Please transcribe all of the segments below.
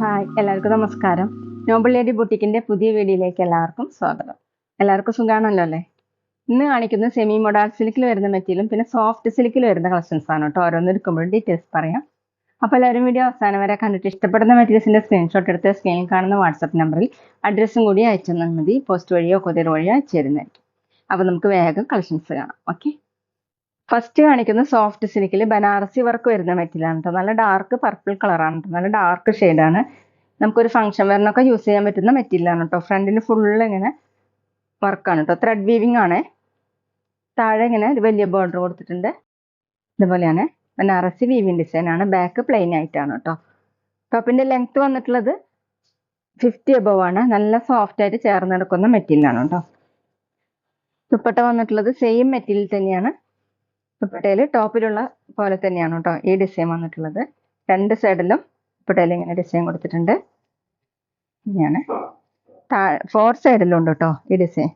Hi, എല്ലാവർക്കും നമസ്കാരം. Noble lady ബുട്ടിക്കിന്റെ പുതിയ വീഡിയോയിലേക്ക് എല്ലാവർക്കും സ്വാഗതം. എല്ലാവർക്കും സുഖാണല്ലോ അല്ലേ? ഇന്ന് കാണിക്കുന്നത് സെമി മോഡാൾ സിൽക്കിൽ വരുന്ന മെറ്റീരിയലും പിന്നെ സോഫ്റ്റ് സിൽക്കിൽ വരുന്ന കളക്ഷൻസ് ആണ് കേട്ടോ. ഓരോന്ന് എടുക്കുമ്പോൾ ഡീറ്റെയിൽസ് പറയാം. അപ്പോൾ എല്ലാവരും വീഡിയോ അവസാനം വരെ കണ്ടിട്ട് ഇഷ്ടപ്പെടുന്ന മെറ്റീരിയൽസിന്റെ സ്ക്രീൻഷോട്ട് എടുത്ത് സ്ക്രീനിൽ കാണുന്ന വാട്സപ്പ് നമ്പറിൽ അഡ്രസ്സും കൂടി അയച്ചു തന്നാൽ മതി. പോസ്റ്റ് വഴിയോ കൊറിയർ വഴിയോ അയച്ചു തരുന്നതായിരിക്കും. അപ്പോൾ നമുക്ക് വേഗം കളക്ഷൻസ് കാണാം. ഓക്കെ, ഫസ്റ്റ് കാണിക്കുന്നത് സോഫ്റ്റ് സിൽക്കിൽ ബനാറസി വർക്ക് വരുന്ന മെറ്റീരിയലാണ് കേട്ടോ. നല്ല ഡാർക്ക് പർപ്പിൾ കളറാണ് കേട്ടോ. നല്ല ഡാർക്ക് ഷെയ്ഡാണ്. നമുക്കൊരു ഫംഗ്ഷൻ വെയറിനൊക്കെ യൂസ് ചെയ്യാൻ പറ്റുന്ന മെറ്റീരിയലാണ് കേട്ടോ. ഫ്രണ്ടിൽ ഫുള്ള് ഇങ്ങനെ വർക്കാണ് കേട്ടോ. ത്രെഡ് വീവിംഗ് ആണ്. താഴെ ഇങ്ങനെ ഒരു വലിയ ബോർഡർ കൊടുത്തിട്ടുണ്ട്. ഇതുപോലെയാണ് ബനാറസി വീവിംഗ് ഡിസൈൻ ആണ്. ബാക്ക് പ്ലെയിൻ ആയിട്ടാണ് കേട്ടോ. ടോപ്പിന്റെ ലെങ്ത് വന്നിട്ടുള്ളത് 50 above ആണ്. നല്ല സോഫ്റ്റ് ആയിട്ട് ചേർന്ന് കിടക്കുന്ന മെറ്റീരിയലാണ് കേട്ടോ. ദുപ്പട്ട വന്നിട്ടുള്ളത് സെയിം മെറ്റീരിയൽ തന്നെയാണ്. ദുപ്പട്ടയിൽ ടോപ്പിലുള്ള പോലെ തന്നെയാണ് കേട്ടോ ഈ ഡിസൈൻ വന്നിട്ടുള്ളത്. രണ്ട് സൈഡിലും ദുപ്പട്ടയിൽ ഇങ്ങനെ ഡിസൈൻ കൊടുത്തിട്ടുണ്ട്. ഇങ്ങനെയാണ് 4 സൈഡിലും ഉണ്ട് കേട്ടോ ഈ ഡിസൈൻ.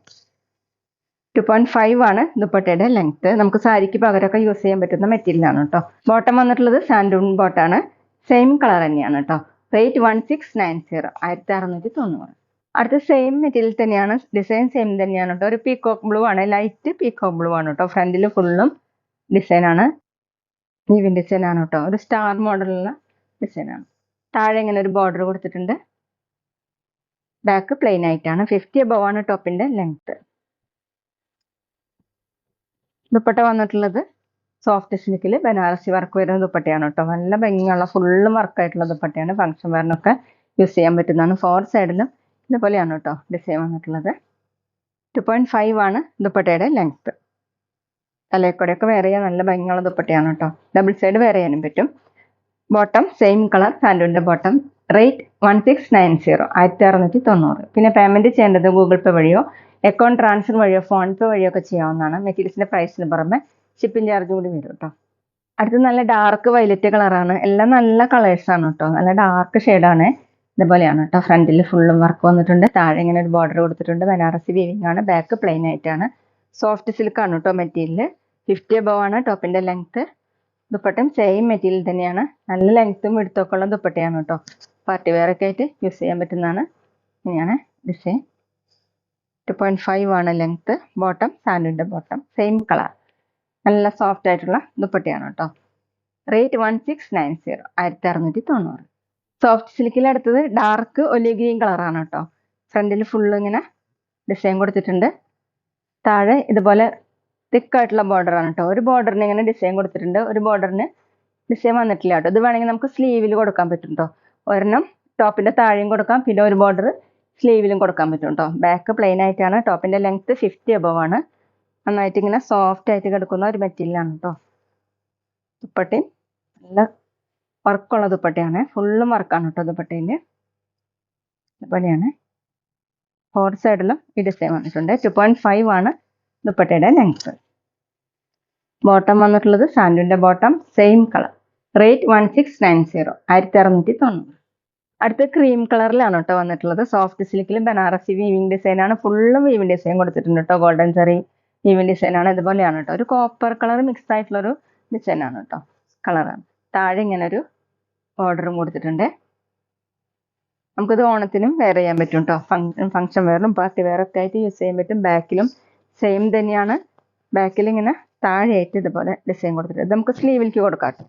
2.5 ആണ് ദുപ്പട്ടയുടെ ലെങ്ത്. നമുക്ക് സാരിക്ക് പകരമൊക്കെ യൂസ് ചെയ്യാൻ പറ്റുന്ന മെറ്റീരിയലാണ് കേട്ടോ. ബോട്ടം വന്നിട്ടുള്ളത് സാൻഡൂൺ ബോട്ടാണ്. സെയിം കളർ തന്നെയാണ് കേട്ടോ. റേറ്റ് 1690, 1690. അടുത്ത സെയിം മെറ്റീരിയൽ തന്നെയാണ്. ഡിസൈൻ സെയിം തന്നെയാണ് കേട്ടോ. ഒരു പീകോക്ക് ബ്ലൂ ആണ്. ലൈറ്റ് പീകോക്ക് ബ്ലൂ ആണ് കേട്ടോ. ഫ്രണ്ടിൽ ഫുള്ളും ഡിസൈനാണ്. വീവിൻ ഡിസൈൻ ആണ് കേട്ടോ. ഒരു സ്റ്റാർ മോഡലുള്ള ഡിസൈനാണ്. താഴെ ഇങ്ങനെ ഒരു ബോർഡർ കൊടുത്തിട്ടുണ്ട്. ബാക്ക് പ്ലെയിൻ ആയിട്ടാണ്. 50 above ആണ് ടോപ്പിന്റെ ലെങ്ത്. ദുപ്പട്ട വന്നിട്ടുള്ളത് സോഫ്റ്റ് സിൽക്കിൽ ബനാറസി വർക്ക് വരുന്ന ദുപ്പട്ടയാണ് കേട്ടോ. നല്ല ഭംഗിയുള്ള ഫുള്ളും വർക്കായിട്ടുള്ള ദുപ്പട്ടയാണ്. ഫംഗ്ഷൻ വെയറിനൊക്കെ യൂസ് ചെയ്യാൻ പറ്റുന്നതാണ്. 4 സൈഡിലും ഇതുപോലെയാണ് കേട്ടോ ഡിസൈൻ വന്നിട്ടുള്ളത്. 2.5 ആണ് ദുപ്പട്ടയുടെ ലെങ്ത്. തലയക്കൊടയൊക്കെ വെയർ ചെയ്യാൻ നല്ല ഭംഗിയുള്ള ദുപ്പട്ടയാണ് കേട്ടോ. ഡബിൾ സൈഡ് വെയർ ചെയ്യാനും പറ്റും. ബോട്ടം സെയിം കളർ സാൻഡൂണിന്റെ ബോട്ടം. റേറ്റ് 1690, 1690. പിന്നെ പേയ്മെന്റ് ചെയ്യേണ്ടത് ഗൂഗിൾ പേ വഴിയോ അക്കൗണ്ട് ട്രാൻസ്ഫർ വഴിയോ ഫോൺ പേ വഴിയോ ഒക്കെ ചെയ്യാവുന്നതാണ്. മെറ്റീരിയൽസിന്റെ പ്രൈസിന് പുറമെ ഷിപ്പിംഗ് ചാർജ് കൂടി വരും കേട്ടോ. അടുത്ത് നല്ല ഡാർക്ക് വയലറ്റ് കളറാണ്. എല്ലാം നല്ല കളേഴ്സ് ആണ് കേട്ടോ. നല്ല ഡാർക്ക് ഷെയ്ഡാണ്. ഇതുപോലെയാണ് കേട്ടോ. ഫ്രണ്ടിൽ ഫുള്ളും വർക്ക് വന്നിട്ടുണ്ട്. താഴെ ഇങ്ങനെ ഒരു ബോർഡർ കൊടുത്തിട്ടുണ്ട്. ബനാറസി വീവിംഗ് ആണ്. ബാക്ക് പ്ലെയിൻ ആയിട്ടാണ്. സോഫ്റ്റ് സിൽക്ക് ആണ് കേട്ടോ മെറ്റീരിയൽ. 50 above ആണ് ടോപ്പിന്റെ ലെങ്ത്. ദുപ്പട്ടയും സെയിം മെറ്റീരിയൽ തന്നെയാണ്. നല്ല ലെങ്ത്തും എടുത്തൊക്കെ ഉള്ള ദുപ്പട്ടയാണ് കേട്ടോ. പാർട്ടി വെയർ ഒക്കെ ആയിട്ട് യൂസ് ചെയ്യാൻ പറ്റുന്നതാണ്. ഇങ്ങനെയാണ് ഡിസൈൻ. 2.5 ആണ് ലെങ്ത്. ബോട്ടം സാൻഡൂണിന്റെ ബോട്ടം. Same colour. നല്ല സോഫ്റ്റ് ആയിട്ടുള്ള ദുപ്പട്ടയാണ് കേട്ടോ. റേറ്റ് 1690, 1690. സോഫ്റ്റ് സിൽക്കിൽ അടുത്തത് ഡാർക്ക് ഒലിവ് ഗ്രീൻ കളറാണ് കേട്ടോ. ഫ്രണ്ടിൽ ഫുള്ള് ഇങ്ങനെ ഡിസൈൻ കൊടുത്തിട്ടുണ്ട്. താഴെ ഇതുപോലെ തിക്കായിട്ടുള്ള ബോർഡർ ആണ് കേട്ടോ. ഒരു ബോർഡറിന് ഇങ്ങനെ ഡിസൈൻ കൊടുത്തിട്ടുണ്ട്. ഒരു ബോർഡറിന് ഡിസൈൻ വന്നിട്ടില്ല കേട്ടോ. ഇത് വേണമെങ്കിൽ നമുക്ക് സ്ലീവിൽ കൊടുക്കാൻ പറ്റും കേട്ടോ. ഒരെണ്ണം ടോപ്പിന്റെ താഴെയും കൊടുക്കാം. പിന്നെ ഒരു ബോർഡർ സ്ലീവിലും കൊടുക്കാൻ പറ്റും കേട്ടോ. ബാക്ക് പ്ലെയിൻ ആയിട്ടാണ്. ടോപ്പിന്റെ ലെങ്ത് 50 above ആണ്. നന്നായിട്ട് ഇങ്ങനെ സോഫ്റ്റ് ആയിട്ട് കിടക്കുന്ന ഒരു മെറ്റീരിയലാണ് കേട്ടോ. ദുപ്പട്ടയും നല്ല വർക്കുള്ള ദുപ്പട്ടയാണ്. ഫുള്ളും വർക്കാണ് കേട്ടോ ദുപ്പട്ടയിൽ. അതുപോലെയാണ് 4 സൈഡിലും ഈ ഡിസൈൻ വന്നിട്ടുണ്ട്. 2.5 ആണ് ദുപ്പട്ടയുടെ ലെങ്ത്. ബോട്ടം വന്നിട്ടുള്ളത് സാൻഡൂണിന്റെ ബോട്ടം. Same colour. റേറ്റ് 1690, 1690. അടുത്ത ക്രീം കളറിലാണ് കേട്ടോ വന്നിട്ടുള്ളത്. സോഫ്റ്റ് സിൽക്കിൽ ബനാറസി വീവിംഗ് ഡിസൈൻ ആണ്. ഫുള്ളും വീവിംഗ് ഡിസൈൻ കൊടുത്തിട്ടുണ്ട് കേട്ടോ. ഗോൾഡൻ ചെറി വീവിംഗ് ഡിസൈൻ ആണ്. ഇതുപോലെയാണ് കേട്ടോ. ഒരു കോപ്പർ കളർ മിക്സ് ആയിട്ടുള്ള ഒരു ഡിസൈൻ ആണ് കേട്ടോ. കളറാണ്. താഴെ ഇങ്ങനെ ഒരു ബോർഡറും കൊടുത്തിട്ടുണ്ട്. നമുക്കിത് ഓണത്തിനും വെയർ ചെയ്യാൻ പറ്റും കേട്ടോ. ഫംഗ്ഷൻ വെയറിനും പാർട്ടി വെയറൊക്കെ ആയിട്ട് യൂസ് ചെയ്യാൻ പറ്റും. ബാക്കിലും സെയിം തന്നെയാണ്. ബാക്കിൽ ഇങ്ങനെ താഴെയായിട്ട് ഇതുപോലെ ഡിസൈൻ കൊടുത്തിട്ടുണ്ട്. നമുക്ക് സ്ലീവിലേക്ക് കൊടുക്കാം കേട്ടോ.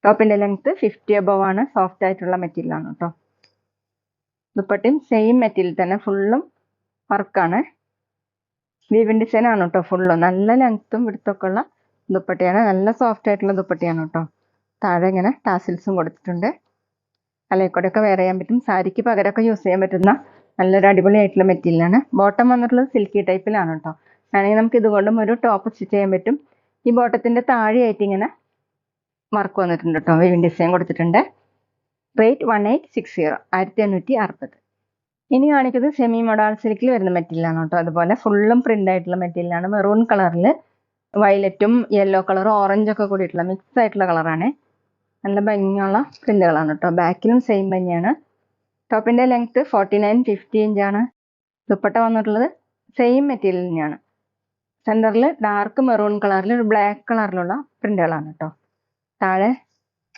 ടോപ്പിന്റെ ലെങ്ത് 50 above ആണ്. സോഫ്റ്റ് ആയിട്ടുള്ള മെറ്റീരിയൽ ആണ് കേട്ടോ. ദുപ്പട്ടയും സെയിം മെറ്റീരിയൽ തന്നെ. ഫുള്ളും വർക്കാണ്. വീവിൻ ഡിസൈൻ ആണ് കേട്ടോ. ഫുള്ളും നല്ല ലെങ്ത്തും വിടുത്തൊക്കെ ഉള്ള ദുപ്പട്ടയാണ്. നല്ല സോഫ്റ്റ് ആയിട്ടുള്ള ദുപ്പട്ടയാണ് കേട്ടോ. താഴെ ഇങ്ങനെ ടാസിൽസും കൊടുത്തിട്ടുണ്ട്. അലയക്കോടൊക്കെ വെയർ ചെയ്യാൻ പറ്റും. സാരിക്ക് പകരമൊക്കെ യൂസ് ചെയ്യാൻ പറ്റുന്ന നല്ലൊരു അടിപൊളിയായിട്ടുള്ള മെറ്റീരിയലാണ്. ബോട്ടം വന്നിട്ടുള്ളത് സിൽക്കി ടൈപ്പിലാണ് കേട്ടോ. വേണമെങ്കിൽ നമുക്ക് ഇതുകൊണ്ടും ഒരു ടോപ്പ് സ്റ്റിച്ച് ചെയ്യാൻ പറ്റും. ഈ ബോട്ടത്തിന്റെ താഴെയായിട്ട് ഇങ്ങനെ വർക്ക് വന്നിട്ടുണ്ട് കേട്ടോ. വീവിൻ ഡിസൈൻ കൊടുത്തിട്ടുണ്ട്. റേറ്റ് 1860, 1860. ഇനി കാണിക്കുന്നത് സെമി മോഡാൾ സിൽക്കിൽ വരുന്ന മെറ്റീരിയലാണ് കേട്ടോ. അതുപോലെ ഫുള്ളും പ്രിന്റ് ആയിട്ടുള്ള മെറ്റീരിയലാണ്. മെറൂൺ കളറിൽ വയലറ്റും യെല്ലോ കളറും ഓറഞ്ചൊക്കെ കൂടിയിട്ടുള്ള മിക്സ് ആയിട്ടുള്ള കളറാണ്. നല്ല ഭംഗിയുള്ള പ്രിന്റുകളാണ് കേട്ടോ. ബാക്കിലും സെയിം തന്നെയാണ്. ടോപ്പിന്റെ ലെങ്ത് 49-50 ഇഞ്ചാണ്. ദുപ്പട്ട വന്നിട്ടുള്ളത് സെയിം മെറ്റീരിയൽ തന്നെയാണ്. സെന്ററിൽ ഡാർക്ക് മെറൂൺ കളറിൽ ഒരു ബ്ലാക്ക് കളറിലുള്ള പ്രിന്റുകളാണ് കേട്ടോ. താഴെ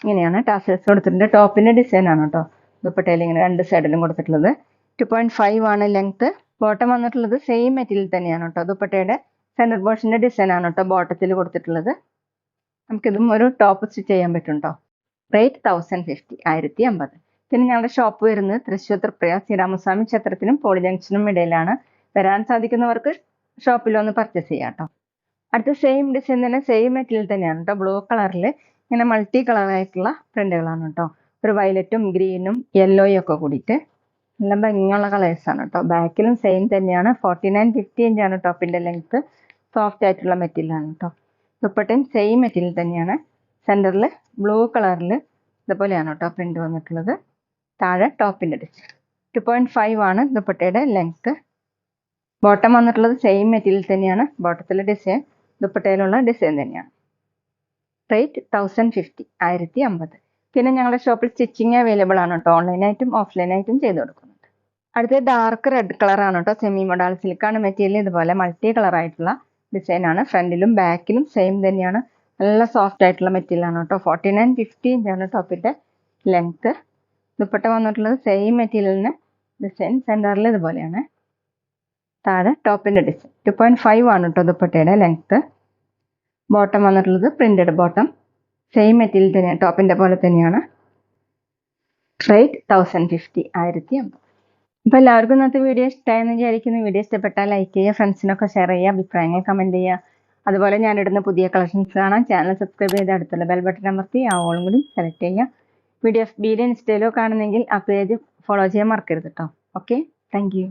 ഇങ്ങനെയാണ് ടാസൽസ് കൊടുത്തിട്ടുണ്ട്. ടോപ്പിൻ്റെ ഡിസൈൻ ആണ് കേട്ടോ ദുപ്പട്ടയിൽ ഇങ്ങനെ രണ്ട് സൈഡിലും കൊടുത്തിട്ടുള്ളത്. 2.5 ആണ് ലെങ്ത്. ബോട്ടം വന്നിട്ടുള്ളത് സെയിം മെറ്റീരിയൽ തന്നെയാണ് കേട്ടോ. ദുപ്പട്ടയുടെ സെൻറ്റർ പോർഷൻ്റെ ഡിസൈൻ ആണ് കേട്ടോ ബോട്ടത്തിൽ കൊടുത്തിട്ടുള്ളത്. നമുക്കിതും ഒരു ടോപ്പ് സ്റ്റിച്ച് ചെയ്യാൻ പറ്റും കേട്ടോ. റേറ്റ് 1050, 1050. പിന്നെ ഞങ്ങളുടെ ഷോപ്പ് വരുന്നത് തൃശ്ശൂർ തൃപ്രയ ശ്രീരാമസ്വാമി ക്ഷേത്രത്തിനും പോളി ജംഗ്ഷനും ഇടയിലാണ്. വരാൻ സാധിക്കുന്നവർക്ക് ഷോപ്പിൽ വന്ന് പർച്ചേസ് ചെയ്യാം കേട്ടോ. അടുത്ത സെയിം ഡിസൈൻ തന്നെ സെയിം മെറ്റീരിയൽ തന്നെയാണ് കേട്ടോ. ബ്ലൂ കളറിൽ ഇങ്ങനെ മൾട്ടി കളറായിട്ടുള്ള പ്രിന്റുകളാണ് കേട്ടോ. ഒരു വയലറ്റും ഗ്രീനും യെല്ലോയും ഒക്കെ കൂടിയിട്ട് നല്ല ഭംഗിയുള്ള കളേഴ്സാണ് കേട്ടോ. ബാക്കിലും സെയിം തന്നെയാണ്. 49-50 ഇഞ്ചാണ് ടോപ്പിൻ്റെ ലെങ്ത്ത്. സോഫ്റ്റ് ആയിട്ടുള്ള മെറ്റീരിയലാണ് കേട്ടോ. ദുപ്പട്ടയും സെയിം മെറ്റീരിയൽ തന്നെയാണ്. സെൻറ്ററിൽ ബ്ലൂ കളറിൽ ഇതുപോലെയാണ് കേട്ടോ പ്രിന്റ് വന്നിട്ടുള്ളത്. താഴെ ടോപ്പിൻ്റെ ഡിസൈൻ. 2.5 ആണ് ദുപ്പട്ടയുടെ ലെങ്ത്ത്. ബോട്ടം വന്നിട്ടുള്ളത് സെയിം മെറ്റീരിയൽ തന്നെയാണ്. ബോട്ടത്തിലെ ഡിസൈൻ ദുപ്പട്ടയിലുള്ള ഡിസൈൻ തന്നെയാണ്. റേറ്റ് 1050, 1050. പിന്നെ ഞങ്ങളുടെ ഷോപ്പിൽ സ്റ്റിച്ചിങ് അവൈലബിൾ ആണ് കേട്ടോ. ഓൺലൈനായിട്ടും ഓഫ്ലൈനായിട്ടും ചെയ്ത് കൊടുക്കുന്നുണ്ട്. അടുത്തത് ഡാർക്ക് റെഡ് കളറാണ് കേട്ടോ. സെമി മോഡൽ സിൽക്കാണ് മെറ്റീരിയൽ. ഇതുപോലെ മൾട്ടി കളറായിട്ടുള്ള ഡിസൈനാണ്. ഫ്രണ്ടിലും ബാക്കിലും സെയിം തന്നെയാണ്. നല്ല സോഫ്റ്റ് ആയിട്ടുള്ള മെറ്റീരിയലാണ് കേട്ടോ. 49-50 ഇഞ്ചാണ് ടോപ്പിൻ്റെ ലെങ്ത്ത്. ദുപ്പട്ട വന്നിട്ടുള്ളത് സെയിം മെറ്റീരിയലിന് ഡിസൈൻ സെൻറ്ററിൽ ഇതുപോലെയാണ്. താഴെ ടോപ്പിൻ്റെ ഡിസൈൻ. 2.5 ആണ് കേട്ടോ ദുപ്പട്ടയുടെ ലെങ്ത്ത്. ബോട്ടം വന്നിട്ടുള്ളത് പ്രിന്റഡ് ബോട്ടം. സെയിം മെറ്റീരിയൽ തന്നെയാണ്. ടോപ്പിൻ്റെ പോലെ തന്നെയാണ്. റേറ്റ് 1050, 1050. അപ്പോൾ എല്ലാവർക്കും ഇന്നത്തെ വീഡിയോ ഇഷ്ടമായെന്ന് വിചാരിക്കുന്നു. വീഡിയോ ഇഷ്ടപ്പെട്ടാൽ ലൈക്ക് ചെയ്യുക, ഫ്രണ്ട്സിനൊക്കെ ഷെയർ ചെയ്യുക, അഭിപ്രായങ്ങൾ കമൻറ്റ് ചെയ്യുക. അതുപോലെ ഞാനിടുന്ന പുതിയ കളക്ഷൻസ് കാണാൻ ചാനൽ സബ്സ്ക്രൈബ് ചെയ്ത് അടുത്തുള്ള ബെൽ ബട്ടൺ അമർത്തി ആ ഓളും കൂടി സെലക്ട് ചെയ്യുക. വീഡിയോ ഇൻസ്റ്റയിലോ കാണുന്നെങ്കിൽ ആ പേജ് ഫോളോ ചെയ്യാൻ മറക്കരുത് കേട്ടോ. Okay, thank you.